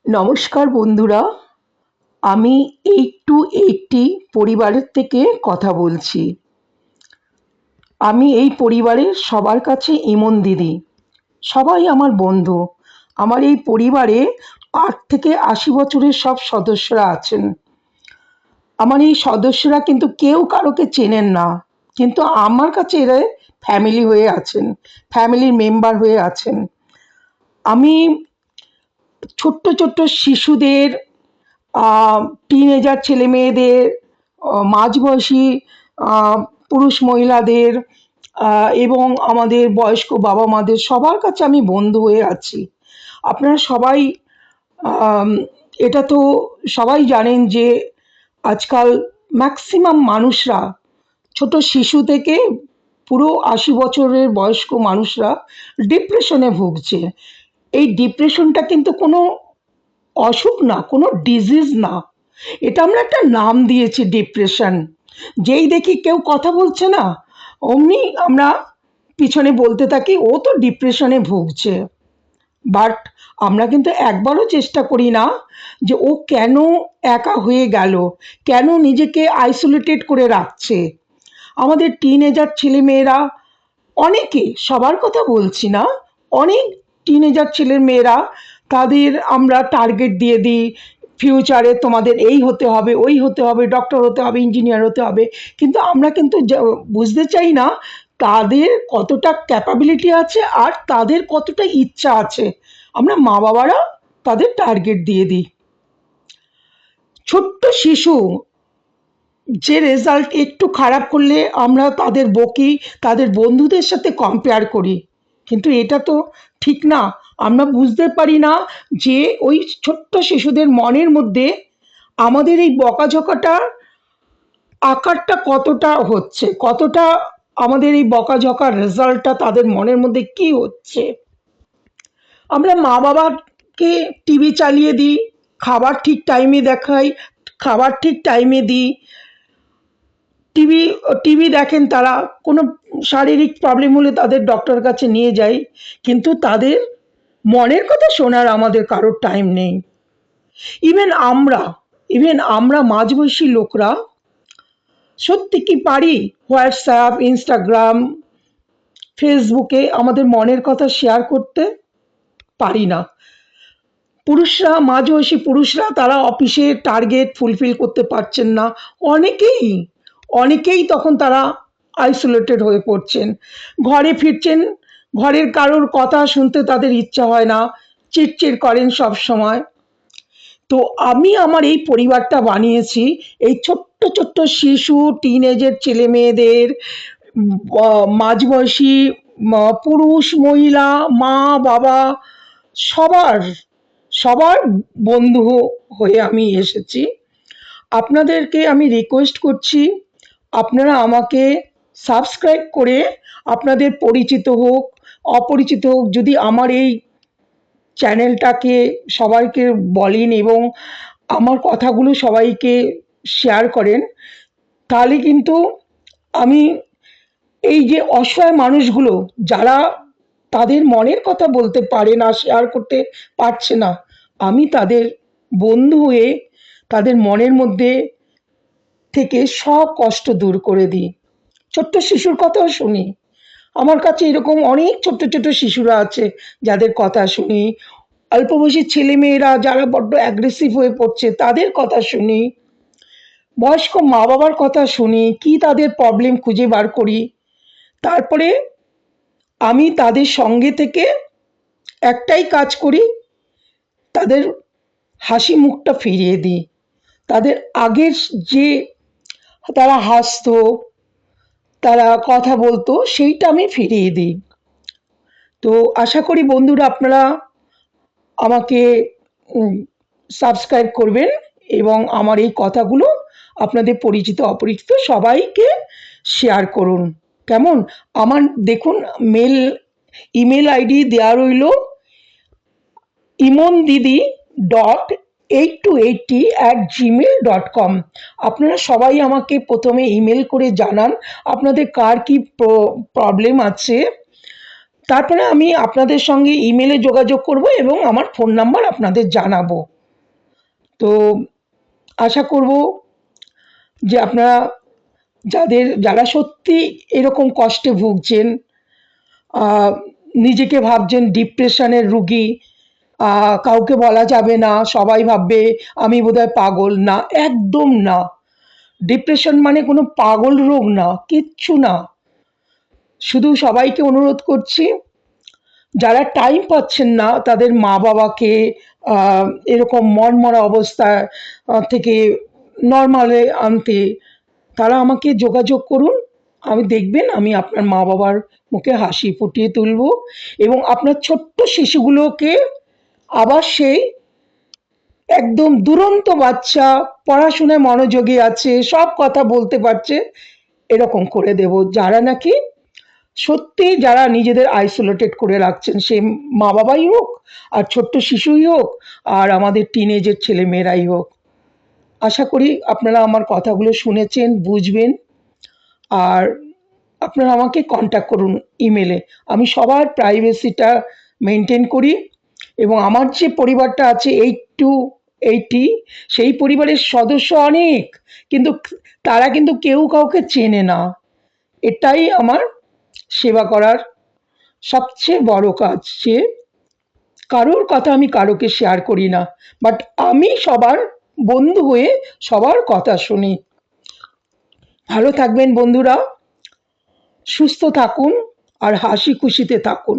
নমস্কার বন্ধুরা, আমি 8 to 80 পরিবারের থেকে কথা বলছি। আমি এই পরিবারের সবার কাছে ইমন দিদি। সবাই আমার বন্ধু। আমার এই পরিবারে 8 থেকে 80 বছরের সব সদস্যরা আছেন। আমার এই সদস্যরা কিন্তু কেউ কারোকে চেনেন না, কিন্তু আমার কাছে এরা ফ্যামিলি হয়ে আছেন, ফ্যামিলির মেম্বার হয়ে আছেন। আমি ছোট্ট ছোট্ট শিশুদের, টিনেজার ছেলেমেয়েদের, মাঝবয়সী আহ, পুরুষ মহিলাদের, এবং আমাদের বয়স্ক বাবা মাদের সবার কাছে আমি বন্ধু হয়ে আছি। আপনারা সবাই আম, এটা তো সবাই জানেন যে আজকাল ম্যাক্সিমাম মানুষরা, ছোট শিশু থেকে পুরো 80 বছরের বয়স্ক মানুষরা ডিপ্রেশনে ভুগছে। এই ডিপ্রেশনটা কিন্তু কোনো অসুখ না, কোনো ডিজিজ না। এটা আমরা একটা নাম দিয়েছি, ডিপ্রেশন। যেই দেখি কেউ কথা বলছে না, অমনি আমরা পিছনে বলতে থাকি ও তো ডিপ্রেশনে ভুগছে। বাট আমরা কিন্তু একবারও চেষ্টা করি না যে ও কেন একা হয়ে গেল, কেন নিজেকে আইসোলেটেড করে রাখছে। আমাদের টিনেজার ছেলেমেয়েরা, অনেকে, সবার কথা বলছি না, অনেক টিনেজার ছেলের মেয়েরা, তাদের আমরা টার্গেট দিয়ে দিই, ফিউচারে তোমাদের এই হতে হবে, ওই হতে হবে, ডক্টর হতে হবে, ইঞ্জিনিয়ার হতে হবে। কিন্তু আমরা কিন্তু বুঝতে চাই না তাদের কতটা ক্যাপাবিলিটি আছে আর তাদের কতটা ইচ্ছা আছে। আমরা মা বাবারা তাদের টার্গেট দিয়ে দিই। ছোট্ট শিশু যে রেজাল্ট একটু খারাপ করলে আমরা তাদের বকি, তাদের বন্ধুদের সাথে কম্পেয়ার করি। কিন্তু এটা তো ঠিক না। আমরা বুঝতে পারি না যে ওই ছোট্ট শিশুদের মনের মধ্যে আমাদের এই বকাঝকাটার আকারটা কতটা হচ্ছে, কতটা আমাদের এই বকাঝকার রেজাল্টটা তাদের মনের মধ্যে কি হচ্ছে। আমরা মা বাবাকে টিভি চালিয়ে দিই, খাবার ঠিক টাইমে দেখাই, খাবার ঠিক টাইমে দিই, টিভি টিভি দেখেন তারা, কোনো শারীরিক প্রবলেম হলে তাদের ডক্টরের কাছে নিয়ে যাই, কিন্তু তাদের মনের কথা শোনার আমাদের কারোর টাইম নেই। ইভেন আমরা ইভেন আমরা মাঝবয়সী লোকরা সত্যি কি পারি হোয়াটসঅ্যাপ, ইনস্টাগ্রাম, ফেসবুকে আমাদের মনের কথা শেয়ার করতে? পারি না। পুরুষরা, মাঝবয়সী পুরুষরা, তারা অফিসে টার্গেট ফুলফিল করতে পারছেন না। অনেকেই অনেকেই তখন তারা আইসোলেটেড হয়ে পড়ছেন। ঘরে ফিরছেন, ঘরের কারোর কথা শুনতে তাদের ইচ্ছা হয় না, চিড়চিড় করেন সব সময়। তো আমি আমার এই পরিবারটা বানিয়েছি এই ছোট্ট ছোট্ট শিশু, টিনেজের ছেলে মেয়েদের, মাঝবয়সী, পুরুষ মহিলা, মা বাবা, সবার সবার বন্ধু হয়ে আমি এসেছি। আপনাদেরকে আমি রিকোয়েস্ট করছি, আপনারা আমাকে সাবস্ক্রাইব করে আপনাদের পরিচিত হোক, অপরিচিত হোক, যদি আমার এই চ্যানেলটাকে সবাইকে বলেন এবং আমার কথাগুলো সবাইকে শেয়ার করেন, তাহলে কিন্তু আমি এই যে অসহায় মানুষগুলো, যারা তাদের মনের কথা বলতে পারে না, শেয়ার করতে পারছে না, আমি তাদের বন্ধু হয়ে তাদের মনের মধ্যে থেকে সব কষ্ট দূর করে দিই। ছোট্ট শিশুর কথাও শুনি। আমার কাছে এরকম অনেক ছোট্ট ছোট্ট শিশুরা আছে যাদের কথা শুনি। অল্প বয়সী ছেলেমেয়েরা যারা বড্ড অ্যাগ্রেসিভ হয়ে পড়ছে তাদের কথা শুনি। বয়স্ক মা বাবার কথা শুনি, কি তাদের প্রবলেম খুঁজে বার করি। তারপরে আমি তাদের সঙ্গে থেকে একটাই কাজ করি, তাদের হাসি মুখটা ফিরিয়ে দিই। তাদের আগের যে তারা হাসতো, তারা কথা বলতো, সেইটা আমি ফিরিয়ে দিই। তো আশা করি বন্ধুরা আপনারা আমাকে সাবস্ক্রাইব করবেন এবং আমার এই কথাগুলো আপনাদের পরিচিত অপরিচিত সবাইকে শেয়ার করুন। কেমন? আমার দেখুন, ইমেল আইডি দেওয়া রইল, imondidi.8to80@gmail.com। আপনারা সবাই আমাকে প্রথমে ইমেল করে জানান আপনাদের কার কি প্রবলেম আছে। তারপরে আমি আপনাদের সঙ্গে ইমেলে যোগাযোগ করব এবং আমার ফোন নাম্বার আপনাদের জানাবো। তো আশা করব যে আপনারা যারা সত্যি এরকম কষ্টে ভুগছেন, আহ, নিজেকে ভাবছেন ডিপ্রেশনের রুগী, কাউকে বলা যাবে না, সবাই ভাববে আমি বোধহয় পাগল, না একদম না। ডিপ্রেশন মানে কোনো পাগল রোগ না, কিচ্ছু না। শুধু সবাইকে অনুরোধ করছি, যারা টাইম পাচ্ছেন না তাদের মা বাবাকে আহ, এরকম মনমরা অবস্থা থেকে নর্মালে আনতে, তারা আমাকে যোগাযোগ করুন। আমি দেখবেন আমি আপনার মা বাবার মুখে হাসি ফুটিয়ে তুলব এবং আপনার ছোট্ট শিশুগুলোকে আবার সেই একদম দুরন্ত বাচ্চা, পড়াশোনায় মনোযোগী আছে, সব কথা বলতে পারছে, এরকম করে দেব। যারা নাকি সত্যি যারা নিজেদের আইসোলেটেড করে রাখছেন, সে মা বাবাই হোক আর ছোট্ট শিশুই হোক আর আমাদের টিনেজের ছেলে মেয়েরাই হোক। আশা করি আপনারা আমার কথাগুলো শুনেছেন, বুঝবেন। আর আপনারা আমাকে কন্ট্যাক্ট করুন ইমেলে। আমি সবার প্রাইভেসিটা মেনটেন করি এবং আমার যে পরিবারটা আছে 8 to 80, সেই পরিবারের সদস্য অনেক, কিন্তু তারা কিন্তু কেউ কাউকে চেনে না। এটাই আমার সেবা করার সবচেয়ে বড় কাজ, যে কারোর কথা আমি কারোকে শেয়ার করি না, বাট আমি সবার বন্ধু হয়ে সবার কথা শুনি। ভালো থাকবেন বন্ধুরা, সুস্থ থাকুন আর হাসি খুশিতে থাকুন।